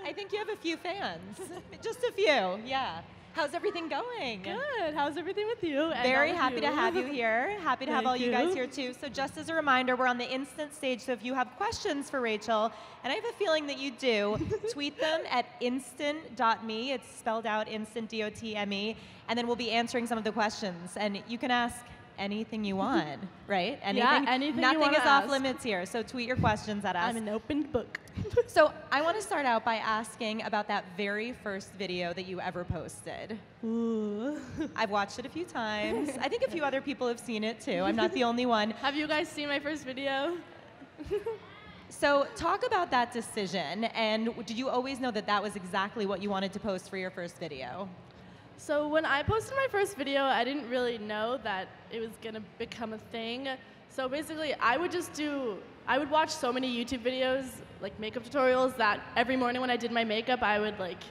I think you have a few fans. Just a few, yeah. How's everything going? Good. How's everything with you? Very happy to have you here. Happy to have all you guys you. here too. So just as a reminder, we're on the instant stage, so if you have questions for Rachel, and I have a feeling that you do, tweet them at instant.me. It's spelled out instant, D-O-T-M-E, and then we'll be answering some of the questions. And you can ask anything you want, right? Anything, yeah, anything nothing you want is to off ask. limits here, so tweet your questions at us. I'm an open book. So I want to start out by asking about that very first video that you ever posted. Ooh. I've watched it a few times. I think a few other people have seen it too. I'm not the only one. Have you guys seen my first video? So talk about that decision, and did you always know that that was exactly what you wanted to post for your first video? So when I posted my first video, I didn't really know that it was going to become a thing. So basically, I would watch so many YouTube videos, like makeup tutorials, that every morning when I did my makeup, I would like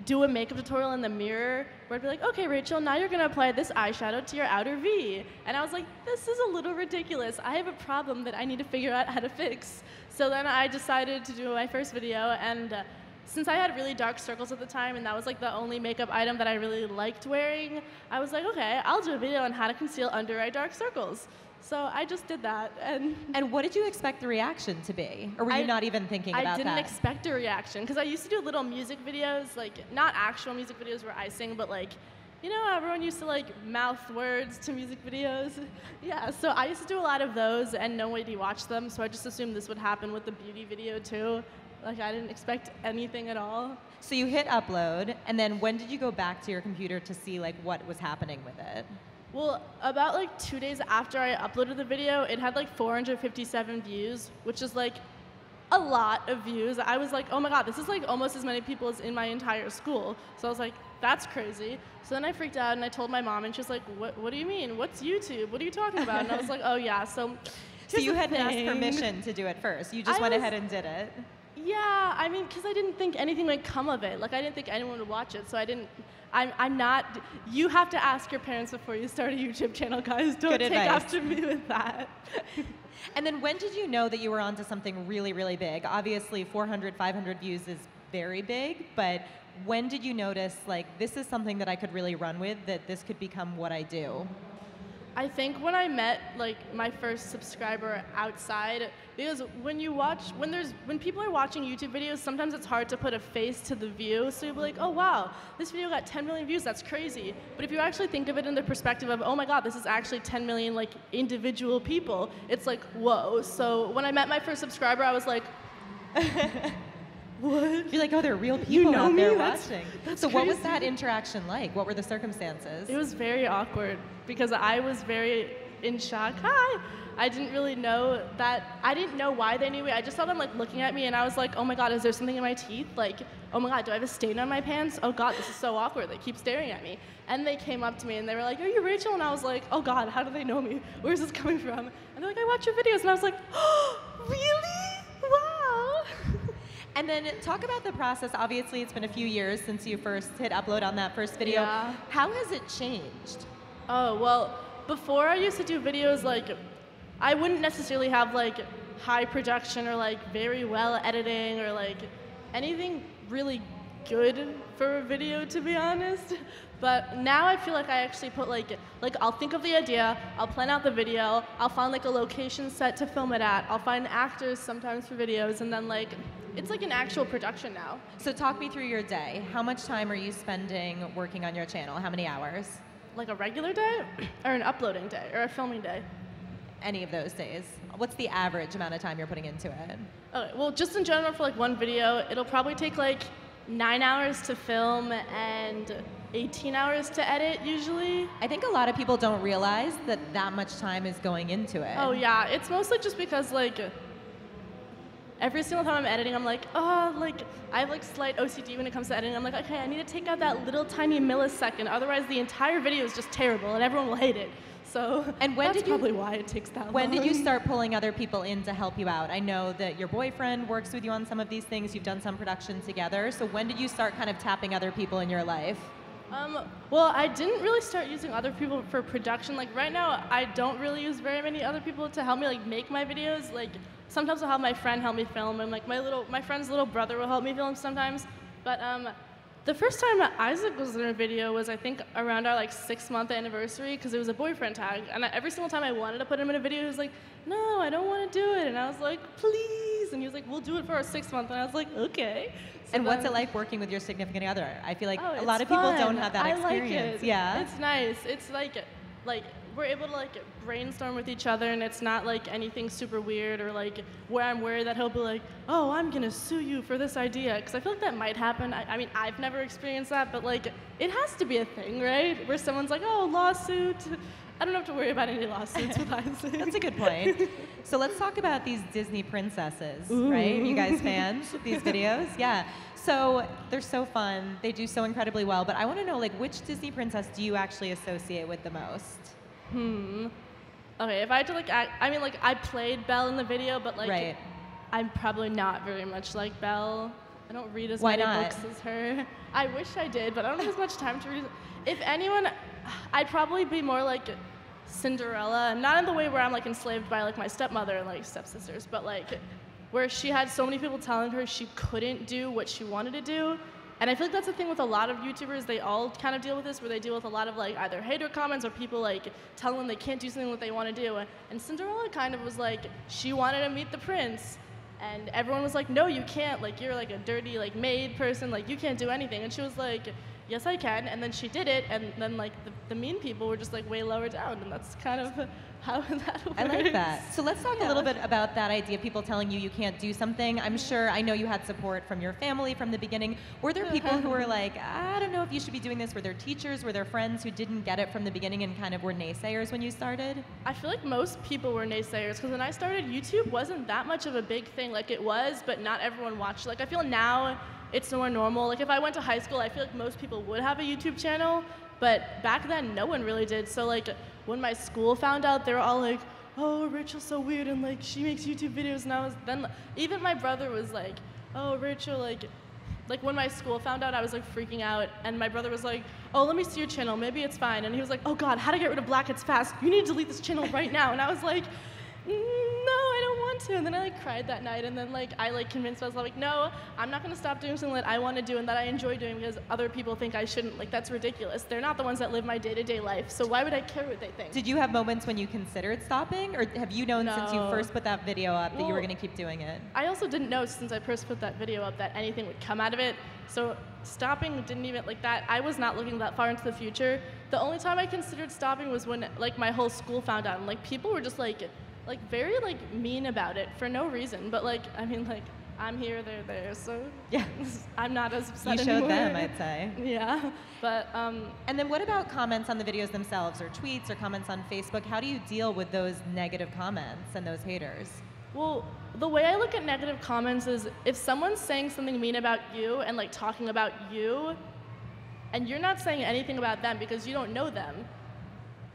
do a makeup tutorial in the mirror where I'd be like, okay, Rachel, now you're gonna apply this eyeshadow to your outer V. And I was like, this is a little ridiculous. I have a problem that I need to figure out how to fix. So then I decided to do my first video, and since I had really dark circles at the time, and that was like the only makeup item that I really liked wearing, I was like, okay, I'll do a video on how to conceal under eye dark circles. So I just did that. And what did you expect the reaction to be? Or were you not even thinking about that? I didn't expect a reaction, because I used to do little music videos, like not actual music videos where I sing, but like, you know, everyone used to like mouth words to music videos. Yeah, so I used to do a lot of those, and nobody watched them, so I just assumed this would happen with the beauty video too. Like, I didn't expect anything at all. So you hit upload, and then when did you go back to your computer to see like what was happening with it? Well, about like 2 days after I uploaded the video, it had like 457 views, which is like a lot of views. I was like, oh my God, this is like almost as many people as in my entire school. So I was like, that's crazy. So then I freaked out and I told my mom, and she was like, what do you mean? What's YouTube? What are you talking about? And I was like, oh yeah, so you hadn't asked permission to do it first. You just went ahead and did it. Yeah, I mean, because I didn't think anything would come of it. Like, I didn't think anyone would watch it, so I'm not, you have to ask your parents before you start a YouTube channel, guys. Don't take after me with that. And then when did you know that you were onto something really, really big? Obviously, 400, 500 views is very big, but when did you notice, like, this is something that I could really run with, that this could become what I do? I think when I met like my first subscriber outside, because when people are watching YouTube videos, sometimes it's hard to put a face to the view. So you'll be like, oh wow, this video got 10 million views, that's crazy. But if you actually think of it in the perspective of, oh my God, this is actually 10 million like individual people, it's like, whoa. So when I met my first subscriber, I was like, what? You're like, oh, they're real people out there watching. That's so crazy. What was that interaction like? What were the circumstances? It was very awkward because I was very in shock. Hi. I didn't really know that. I didn't know why they knew me. I just saw them like looking at me, and I was like, oh my God, is there something in my teeth? Like, oh my God, do I have a stain on my pants? Oh God, this is so awkward. They keep staring at me. And they came up to me and they were like, are you Rachel? And I was like, oh God, how do they know me? Where's this coming from? And they're like, I watch your videos. And I was like, oh, really? Wow. And then talk about the process. Obviously, it's been a few years since you first hit upload on that first video. Yeah. How has it changed? Oh, well, before I used to do videos like, I wouldn't necessarily have like high production or like very well editing or like anything really good for a video, to be honest. But now I feel like I actually put like I'll think of the idea, I'll plan out the video, I'll find like a location set to film it at, I'll find actors sometimes for videos, and then like, it's like an actual production now. So talk me through your day. How much time are you spending working on your channel? How many hours? Like a regular day or an uploading day or a filming day? Any of those days. What's the average amount of time you're putting into it? Okay, well, just in general for like one video, it'll probably take like 9 hours to film and 18 hours to edit usually. I think a lot of people don't realize that that much time is going into it. Oh yeah, it's mostly just because like every single time I'm editing, I'm like, oh, like I have like slight OCD when it comes to editing. I'm like, okay, I need to take out that little tiny millisecond, otherwise the entire video is just terrible and everyone will hate it. So that's probably why it takes that long. When did you start pulling other people in to help you out? I know that your boyfriend works with you on some of these things. You've done some production together. So when did you start kind of tapping other people in your life? Well, I didn't really start using other people for production. Like right now, I don't really use very many other people to help me like make my videos. Like sometimes I'll have my friend help me film, and like my friend's little brother will help me film sometimes. But the first time that Isaac was in a video was I think around our like 6-month anniversary because it was a boyfriend tag, and every single time I wanted to put him in a video, he was like, "No, I don't want to do it," and I was like, "Please," and he was like, "We'll do it for our 6th month," and I was like, "Okay." So and what's it like working with your significant other? I feel like a it's lot of people fun. don't have that experience. I like it. Yeah. It's nice. It's like we're able to like brainstorm with each other, and it's not like anything super weird or like where I'm worried that he'll be like, "Oh, I'm gonna sue you for this idea," because I feel like that might happen. I mean, I've never experienced that, but like it has to be a thing, right? Where someone's like, "Oh, lawsuit." I don't have to worry about any lawsuits with Isaac. That's a good point. So let's talk about these Disney princesses, Ooh. right? You guys fans of these videos? Yeah. So they're so fun. They do so incredibly well. But I want to know, like, which Disney princess do you actually associate with the most? Okay, if I had to like, I mean, like, I played Belle in the video, but like, Right. I'm probably not very much like Belle. I don't read as Why many not? books as her. I wish I did, but I don't have as much time to read. If anyone, I'd probably be more like Cinderella, not in the way where I'm like enslaved by like my stepmother and like stepsisters, but like where she had so many people telling her she couldn't do what she wanted to do. And I feel like that's the thing with a lot of YouTubers. They all kind of deal with this, where they deal with a lot of like either hater comments or people like telling them they can't do something that they want to do. And Cinderella kind of was like, she wanted to meet the prince, and everyone was like, no, you can't. Like you're like a dirty like maid person. Like you can't do anything. And she was like, yes, I can. And then she did it, and then like the mean people were just like way lower down, and that's kind of how that works. I like that. So let's talk a little bit about that idea of people telling you can't do something. I know you had support from your family from the beginning. Were there people who were like, I don't know if you should be doing this? Were there teachers, were there friends who didn't get it from the beginning and kind of were naysayers when you started? I feel like most people were naysayers, because when I started, YouTube wasn't that much of a big thing. Like it was, but not everyone watched. Like I feel now it's more normal. Like if I went to high school, I feel like most people would have a YouTube channel, but back then no one really did. So like when my school found out, they were all like, oh, Rachel's so weird, and like she makes YouTube videos, and then even my brother was like, oh, Rachel, like when my school found out, I was like freaking out, and my brother was like, oh, let me see your channel, maybe it's fine. And he was like, oh God, how to get rid of blackheads fast, you need to delete this channel right now. And I was like, no, I don't want to. And then I like cried that night, and then like I like convinced myself like, no, I'm not gonna stop doing something that I want to do and that I enjoy doing because other people think I shouldn't. Like that's ridiculous. They're not the ones that live my day-to-day life, so why would I care what they think? Did you have moments when you considered stopping, or have you known since you first put that video up that you were gonna keep doing it? I also didn't know since I first put that video up that anything would come out of it. So stopping didn't even like that. I was not looking that far into the future. The only time I considered stopping was when like my whole school found out, and like people were just like very like mean about it for no reason. But like I mean like I'm here, they're there, so yeah, I'm not as upset you showed them, I'd say. Yeah, but and then what about comments on the videos themselves, or tweets, or comments on Facebook? How do you deal with those negative comments and those haters? Well, the way I look at negative comments is if someone's saying something mean about you and like talking about you, and you're not saying anything about them because you don't know them,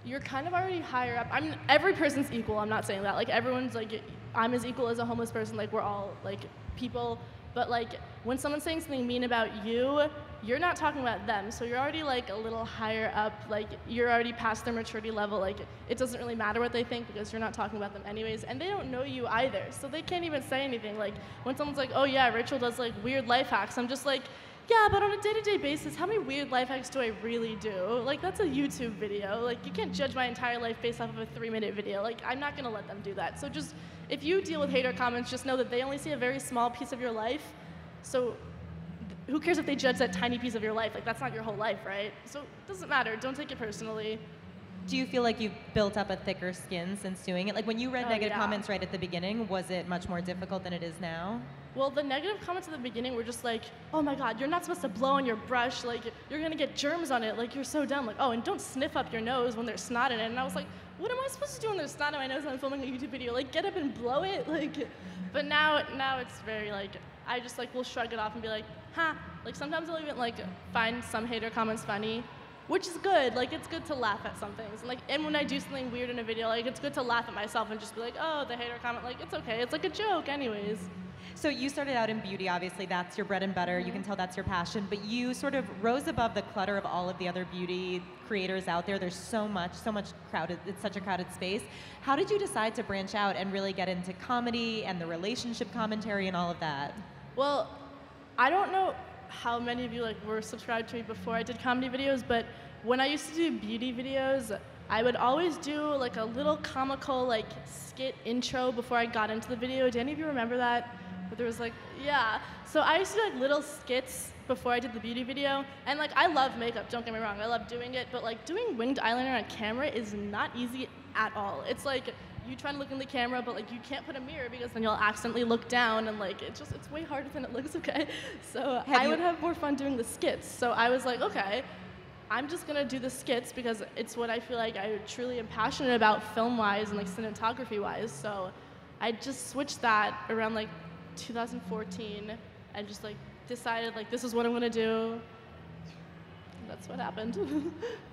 you're kind of already higher up. I mean, every person's equal, I'm not saying that. Like everyone's like, I'm as equal as a homeless person, like we're all like people. But like when someone's saying something mean about you, you're not talking about them. So you're already like a little higher up, like you're already past their maturity level. Like it doesn't really matter what they think because you're not talking about them anyways. And they don't know you either. So they can't even say anything. Like when someone's like, oh yeah, Rachel does like weird life hacks, I'm just like, yeah, but on a day-to-day basis, how many weird life hacks do I really do? Like, that's a YouTube video. Like, you can't judge my entire life based off of a 3-minute video. Like, I'm not gonna let them do that. So just, if you deal with hater comments, just know that they only see a very small piece of your life. So who cares if they judge that tiny piece of your life? Like, that's not your whole life, right? So it doesn't matter. Don't take it personally. Do you feel like you've built up a thicker skin since doing it? Like, when you read negative comments right at the beginning, was it much more difficult than it is now? Well, the negative comments at the beginning were just like, oh my God, you're not supposed to blow on your brush, like you're gonna get germs on it, like you're so dumb, like, oh, and don't sniff up your nose when there's snot in it. And I was like, what am I supposed to do when there's snot in my nose when I'm filming a YouTube video? Like, get up and blow it? Like, but now it's very like, I just like will shrug it off and be like, huh. Like sometimes I'll even like find some hater comments funny, which is good. Like it's good to laugh at some things. And when I do something weird in a video, like it's good to laugh at myself and just be like, oh, the hater comment, like it's okay. It's like a joke anyways. So you started out in beauty, obviously that's your bread and butter. You can tell that's your passion, but you sort of rose above the clutter of all of the other beauty creators out there. There's so much crowded, it's such a crowded space. How did you decide to branch out and really get into comedy and the relationship commentary and all of that? Well, I don't know how many of you like were subscribed to me before I did comedy videos, but when I used to do beauty videos, I would always do like a little comical like skit intro before I got into the video. Do any of you remember that? But there was like, yeah. So I used to do like little skits before I did the beauty video, and like I love makeup, don't get me wrong, I love doing it, but like doing winged eyeliner on camera is not easy at all. It's like you try to look in the camera, but like you can't put a mirror because then you'll accidentally look down, and like it's way harder than it looks, okay? So I would have more fun doing the skits. So I was like, okay, I'm just gonna do the skits because it's what I feel like I truly am passionate about film-wise and like cinematography-wise. So I just switched that around like 2014 and just like decided like this is what I'm gonna do. That's what happened.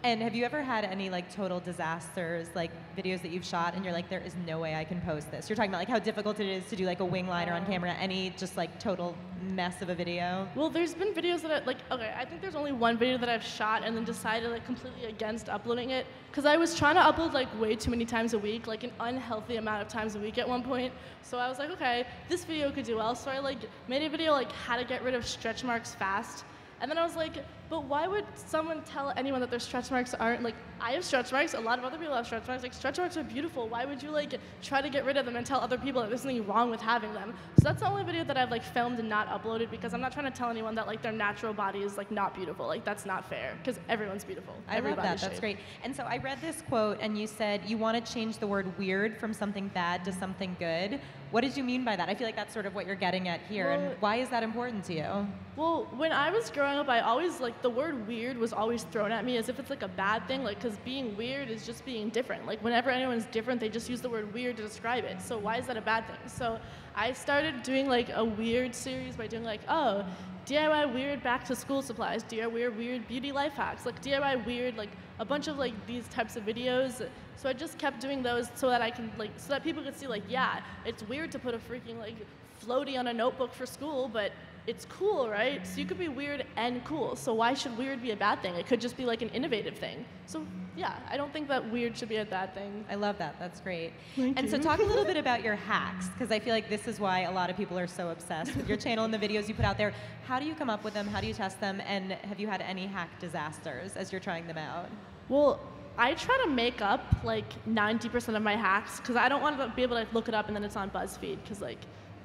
And have you ever had any like total disasters, like videos that you've shot and you're like, there is no way I can post this? You're talking about like how difficult it is to do like a wing liner on camera, any just like total mess of a video? Well, there's been videos that I think there's only one video that I've shot and then decided like completely against uploading it because I was trying to upload like way too many times a week, like an unhealthy amount of times a week at one point. So I was like, okay, this video could do well. So I like made a video like how to get rid of stretch marks fast. And then I was like, but why would someone tell anyone that their stretch marks aren't, like, I have stretch marks, a lot of other people have stretch marks, like, stretch marks are beautiful. Why would you, like, try to get rid of them and tell other people that there's something wrong with having them? So that's the only video that I've, like, filmed and not uploaded because I'm not trying to tell anyone that, like, their natural body is, like, not beautiful. Like, that's not fair because everyone's beautiful. I love that. That's great. And so I read this quote and you said you want to change the word weird from something bad to something good. What did you mean by that? I feel like that's sort of what you're getting at here. Well, and why is that important to you? Well, when I was growing up, I always, like, the word weird was always thrown at me as if it's, like, a bad thing, like, because being weird is just being different. Like, whenever anyone's different, they just use the word weird to describe it. So why is that a bad thing? So I started doing, like, a weird series by doing, like, oh, DIY weird back to school supplies, DIY weird beauty life hacks, like DIY weird, like a bunch of like these types of videos. So I just kept doing those so that I can like, so that people could see like, yeah, it's weird to put a freaking like floaty on a notebook for school, but it's cool, right? So you could be weird and cool. So why should weird be a bad thing? It could just be like an innovative thing. So yeah, I don't think that weird should be a bad thing. I love that. That's great. Thank and you. So talk a little bit about your hacks, because I feel like this is why a lot of people are so obsessed with your channel and the videos you put out there. How do you come up with them? How do you test them? And have you had any hack disasters as you're trying them out? Well, I try to make up like 90% of my hacks because I don't want to be able to look it up and then it's on BuzzFeed because like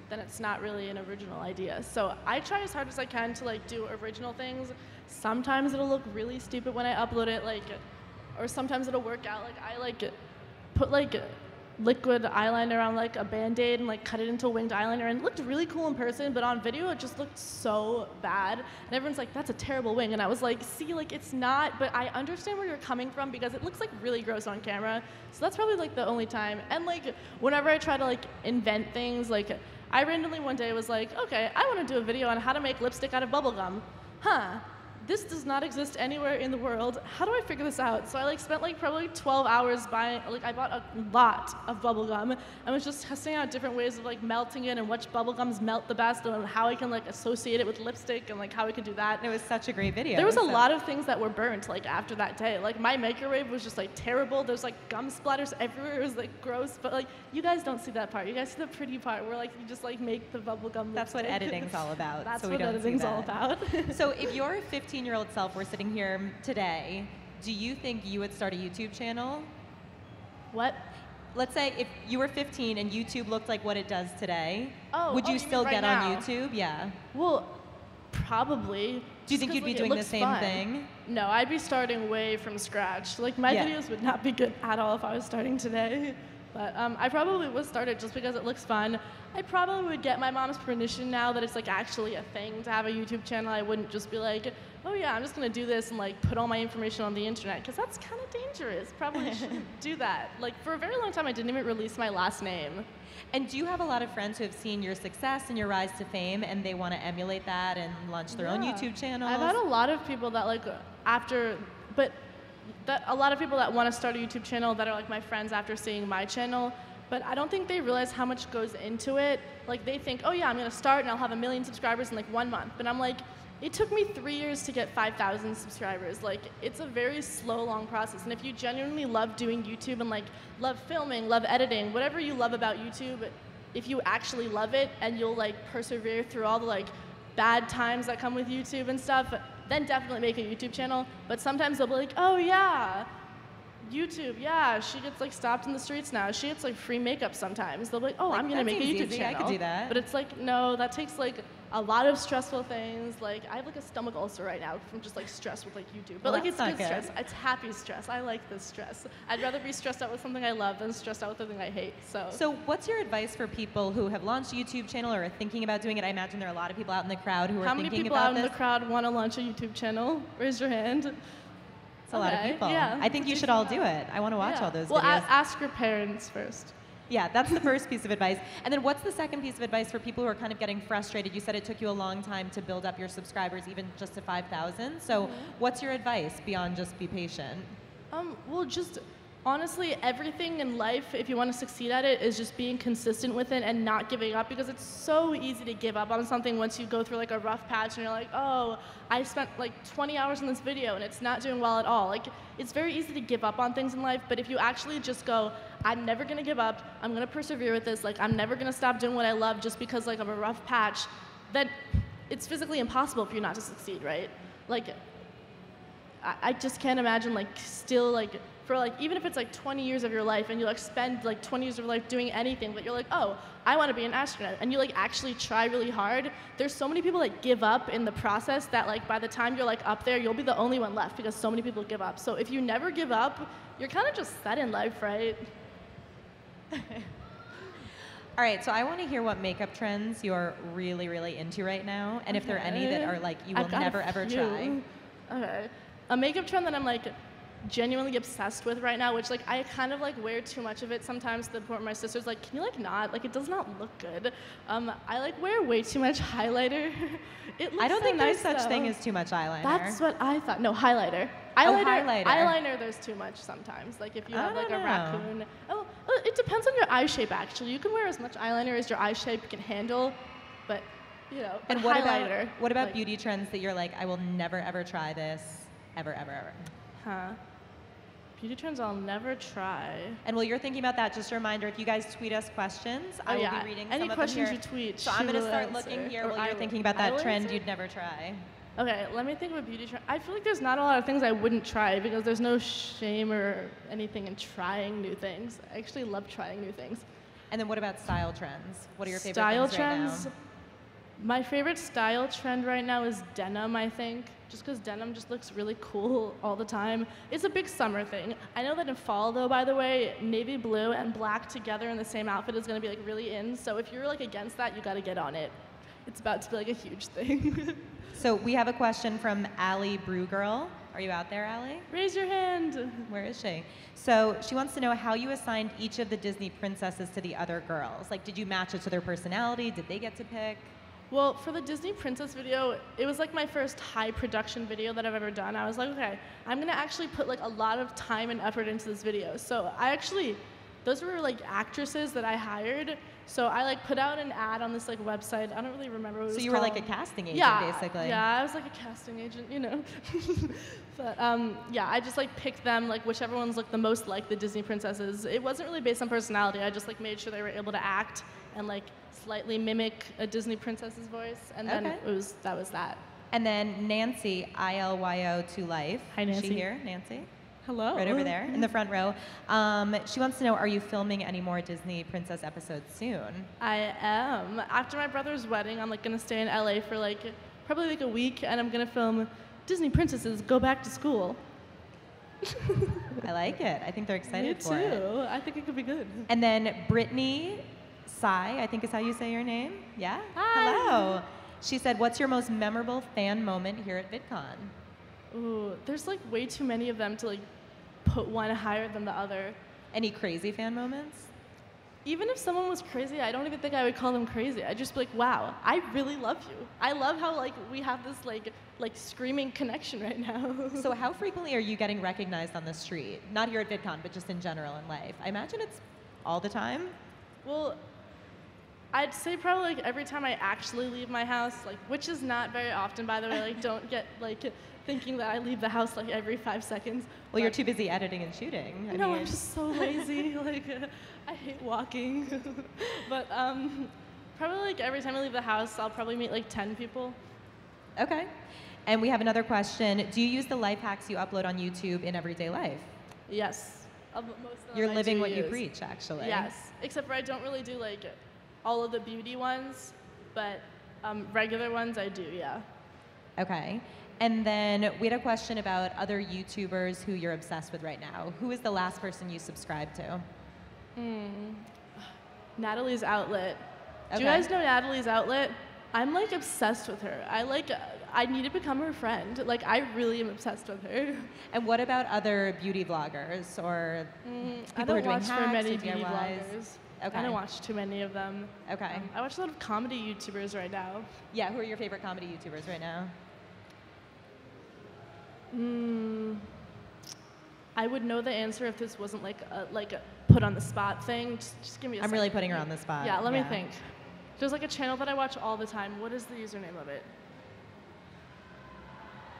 then it's not really an original idea. So I try as hard as I can to like do original things. Sometimes it'll look really stupid when I upload it, like, or sometimes it'll work out. Like I like put like liquid eyeliner on like a Band-Aid and like cut it into a winged eyeliner, and it looked really cool in person, but on video it just looked so bad. And everyone's like, that's a terrible wing. And I was like, see, like it's not, but I understand where you're coming from because it looks like really gross on camera. So that's probably like the only time. And like whenever I try to like invent things, like I randomly one day was like, okay, I want to do a video on how to make lipstick out of bubble gum. This does not exist anywhere in the world. How do I figure this out? So I like spent like probably 12 hours buying, like I bought a lot of bubble gum and was just testing out different ways of like melting it and which bubble gums melt the best and how I can like associate it with lipstick and like how we can do that. And it was such a great video. There was a lot of things that were burnt like after that day. Like my microwave was just like terrible. There's like gum splatters everywhere. It was like gross, but like you guys don't see that part. You guys see the pretty part where like you just like make the bubble gum That's lipstick. what editing's all about. That's so what editing's all about. So if your 15-year-old self were sitting here today, do you think you would start a YouTube channel? What? Let's say if you were 15 and YouTube looked like what it does today, Oh, would you you still mean right get on now? YouTube? Yeah. Well, probably. Do you think you'd be doing the same thing? No, I'd be starting way from scratch. Like my videos would not be good at all if I was starting today. But I probably would start it just because it looks fun. I probably would get my mom's permission now that it's like actually a thing to have a YouTube channel. I wouldn't just be like, oh yeah, I'm just gonna do this and like put all my information on the internet because that's kind of dangerous. Probably shouldn't do that. Like for a very long time, I didn't even release my last name. And do you have a lot of friends who have seen your success and your rise to fame and they want to emulate that and launch their own YouTube channels? I've had a lot of people that like a lot of people that want to start a YouTube channel that are like my friends after seeing my channel, but I don't think they realize how much goes into it. Like they think, oh yeah, I'm gonna start and I'll have 1 million subscribers in like 1 month. But I'm like, it took me 3 years to get 5,000 subscribers. Like it's a very slow, long process. And if you genuinely love doing YouTube and like love filming, love editing, whatever you love about YouTube, if you actually love it and you'll like persevere through all the like bad times that come with YouTube and stuff, then definitely make a YouTube channel. But sometimes they'll be like, oh yeah, YouTube, yeah, she gets like stopped in the streets now. She gets like free makeup sometimes. They'll be like, oh, Like, I'm gonna that make a seems YouTube easy. channel. I could do that. But it's like, no, that takes like a lot of stressful things. Like I have like a stomach ulcer right now from just like stress with like YouTube. But Well, like it's that's good not stress. good. It's happy stress. I like this stress. I'd rather be stressed out with something I love than stressed out with something I hate. So what's your advice for people who have launched a YouTube channel or are thinking about doing it? I imagine there are a lot of people out in the crowd who are how many thinking people about out in this. the crowd want to launch a YouTube channel? Raise your hand. It's a lot of people. Yeah, I think you should all do it. I want to watch Yeah. all those well, videos. ask your parents first. Yeah, that's the first piece of advice. And then what's the second piece of advice for people who are kind of getting frustrated? You said it took you a long time to build up your subscribers, even just to 5,000. So what's your advice beyond just be patient? Well, just honestly, everything in life, if you want to succeed at it, is just being consistent with it and not giving up, because it's so easy to give up on something once you go through like a rough patch and you're like, oh, I spent like 20 hours on this video and it's not doing well at all. Like, it's very easy to give up on things in life, but if you actually just go, I'm never gonna give up, I'm gonna persevere with this, like I'm never gonna stop doing what I love just because like of a rough patch, then it's physically impossible for you not to succeed, right? Like, I just can't imagine like still like, for like, even if it's like 20 years of your life and you like spend like 20 years of your life doing anything, but you're like, oh, I want to be an astronaut, and you like actually try really hard, there's so many people that give up in the process that like by the time you're like up there, you'll be the only one left because so many people give up. So if you never give up, you're kind of just set in life, right? All right, so I want to hear what makeup trends you're really, really into right now, and if there are any that are like you will I've got a never ever few. try. Okay. A makeup trend that I'm like genuinely obsessed with right now, which like I kind of like wear too much of it sometimes to the point where my sister's like, can you like not? Like it does not look good. I like wear way too much highlighter. It looks I don't so think nice, there's such though. thing as too much eyeliner. That's what I thought. No, highlighter. Highlighter. Eyeliner, there's too much sometimes. Like if you have I like a don't know. raccoon. Oh, it depends on your eye shape actually. You can wear as much eyeliner as your eye shape can handle, but you know, And highlighter. what about like, beauty trends that you're like, I will never ever try this, ever, ever, ever? Huh. Beauty trends I'll never try. And while you're thinking about that, just a reminder, if you guys tweet us questions, I will be reading Any some of them questions here. you tweet, So I'm she going to will start answer. looking here Or while I you're will- thinking about I that will trend answer? you'd never try. Okay, let me think of a beauty trend. I feel like there's not a lot of things I wouldn't try because there's no shame or anything in trying new things. I actually love trying new things. And then what about style trends? What are your favorite Style things trends? right My favorite style trend right now is denim, I think. Just because denim just looks really cool all the time. It's a big summer thing. I know that in fall, though, by the way, navy blue and black together in the same outfit is going to be like really in. So if you're like against that, you got to get on it. It's about to be like a huge thing. now? So we have a question from Allie Brewgirl. Are you out there, Allie? Raise your hand. Where is she? So she wants to know how you assigned each of the Disney princesses to the other girls. Like, did you match it to their personality? Did they get to pick? Well, for the Disney Princess video, it was like my first high production video that I've ever done. I was like, okay, I'm gonna actually put like a lot of time and effort into this video. So those were like actresses that I hired. So I like put out an ad on this like website. I don't really remember what it was So you called. were like a casting agent, Yeah, basically. yeah, I was like a casting agent, you know. But yeah, I just like picked them, like whichever ones looked the most like the Disney princesses. It wasn't really based on personality. I just like made sure they were able to act and like slightly mimic a Disney princess's voice, and then Okay. that was that. And then Nancy, ILYO to life. Hi, Is Nancy. she here, Nancy? Hello. Right over there in the front row. She wants to know, are you filming any more Disney princess episodes soon? I am. After my brother's wedding, I'm like gonna stay in LA for like probably like a week, and I'm gonna film Disney princesses go back to school. I like it. I think they're excited Me for it. too. I think it could be good. And then Brittany Sai, I think is how you say your name. Yeah? Hi. Hello. She said, what's your most memorable fan moment here at VidCon? Ooh, there's like way too many of them to like put one higher than the other. Any crazy fan moments? Even if someone was crazy, I don't even think I would call them crazy. I'd just be like, wow, I really love you. I love how like we have this like screaming connection right now. So how frequently are you getting recognized on the street? Not here at VidCon, but just in general in life. I imagine it's all the time? Well, I'd say probably like every time I actually leave my house, like, which is not very often, by the way. Like, don't get like thinking that I leave the house like every 5 seconds. Well, you're too busy editing and shooting. No, I'm just so lazy. Like, I hate walking. But probably like every time I leave the house, I'll probably meet like 10 people. Okay. And we have another question. Do you use the life hacks you upload on YouTube in everyday life? Yes. Most of them You're I living do what you use. preach, actually. Yes. Except for I don't really do like all of the beauty ones, but regular ones I do, yeah. Okay. And then we had a question about other YouTubers who you're obsessed with right now. Who is the last person you subscribed to? Natalie's Outlet. Okay. Do you guys know Natalie's Outlet? I'm like obsessed with her. I need to become her friend. Like, I really am obsessed with her. And what about other beauty vloggers or I people who don't are doing watch very hacks many or beauty DIYs? vloggers. Okay. I don't watch too many of them. Okay. I watch a lot of comedy YouTubers right now. Yeah, who are your favorite comedy YouTubers right now? I would know the answer if this wasn't like a put on the spot thing. Just give me a second. I'm really putting her on the spot. Yeah, let me think. There's like a channel that I watch all the time. What is the username of it?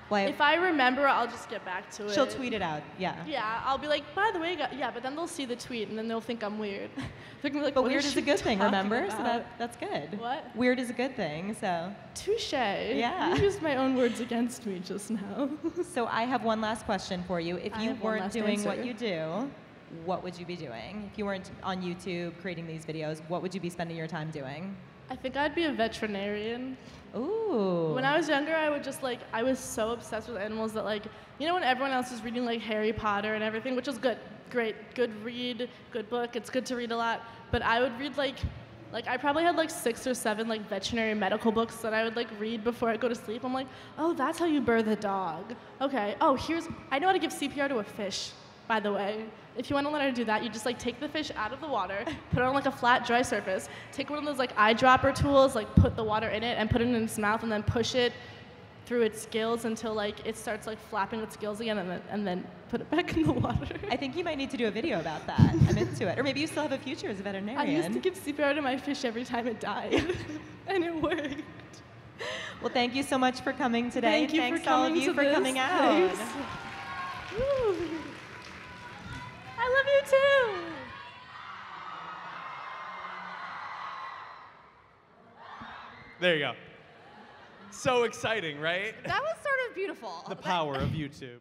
Well, If I remember, I'll just get back to it. she'll tweet it out. Yeah. Yeah, I'll be like, by the way, yeah, but then they'll see the tweet and then they'll think I'm weird. They're gonna be like, But what weird is is a she good thing, talking remember? about? So that's good. What? Weird is a good thing, so. Touche. Yeah. You used my own words against me just now. So I have one last question for you. If I you have one weren't last doing what answer. you do, what would you be doing? If you weren't on YouTube creating these videos, what would you be spending your time doing? I think I'd be a veterinarian. Ooh. When I was younger, I was so obsessed with animals that when everyone else is reading like Harry Potter and everything, which is good, great, good read, good book, it's good to read a lot, but I would read like I probably had like 6 or 7 like veterinary medical books that I would like read before I go to sleep. I'm like, oh, that's how you birth a dog. Okay, oh, I know how to give CPR to a fish, by the way. If you want to learn how to do that, you just like take the fish out of the water, put it on like a flat, dry surface, take one of those like eyedropper tools, like put the water in it and put it in its mouth and then push it through its gills until like it starts like flapping its gills again and then put it back in the water. I think you might need to do a video about that. I'm into it. Or maybe you still have a future as a veterinarian. I used to give CPR to my fish every time it died, and it worked. Well, thank you so much for coming today. Thank you Thanks for to all of coming you to for this. coming out. Thanks. Woo. I love you too. There you go. So exciting, right? That was sort of beautiful. The power of YouTube.